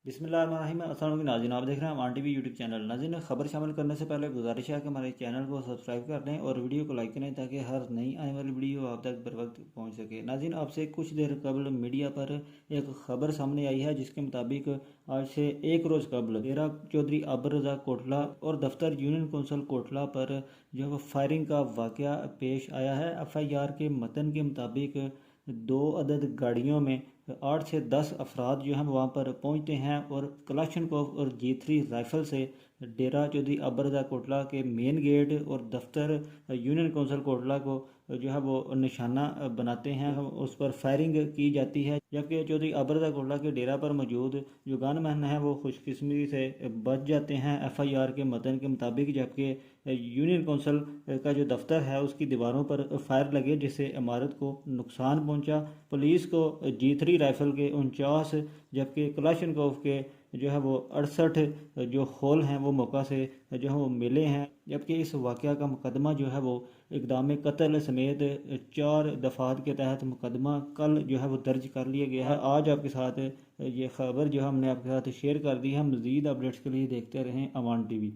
बिस्मिल्लाहिर्रहमानिर्रहीम। अस्सलाम वालेकुम नाज़रीन, आप देख रहे हैं अमान टीवी यूट्यूब चैनल। नाज़रीन, खबर शामिल करने से पहले गुजारिश है कि हमारे चैनल को सब्सक्राइब कर दें और वीडियो को लाइक करें ताकि हर नई आने वाली वीडियो आप तक बर वक्त पहुँच सके। नाज़रीन, आपसे कुछ देर कबल मीडिया पर एक खबर सामने आई है जिसके मुताबिक आज से एक रोज़ कबल डेरा चौधरी अब्र रज़ा कोटला और दफ्तर यूनियन कौंसल कोटला पर जो है फायरिंग का वाक़या पेश आया है। FIR के मतन के मुताबिक 2 अदद गाड़ियों में 8 से 10 अफराद जो हैं वहाँ पर पहुँचते हैं और कलाशनकोफ और G3 राइफ़ल से डेरा चौधरी अब्र रज़ा कोटला के मेन गेट और दफ्तर यूनियन कौंसल कोटला को जो है वो निशाना बनाते हैं। उस पर फायरिंग की जाती है, जबकि चौधरी अब्र रज़ा कोटला के डेरा पर मौजूद जो गनमैन हैं वो खुशकिस्मती से बच जाते हैं FIR के मतन के मुताबिक। जबकि यूनियन कौंसल का जो दफ्तर है उसकी दीवारों पर फायर लगे जिससे इमारत को नुकसान पहुंचा। पुलिस को G3 राइफ़ल के 49 जबकि कलाशनकोफ के जो है वो 68 जो होल हैं वो मौका से जो है वो मिले हैं। जबकि इस वाक़या का मुकदमा जो है वो इक़दाम कत्ल समेत 4 दफ़ात के तहत मुकदमा कल जो है वो दर्ज कर लिया गया है। आज आपके साथ ये खबर जो हमने आपके साथ शेयर कर दी है। मज़ीद अपडेट्स के लिए देखते रहें अमान टीवी।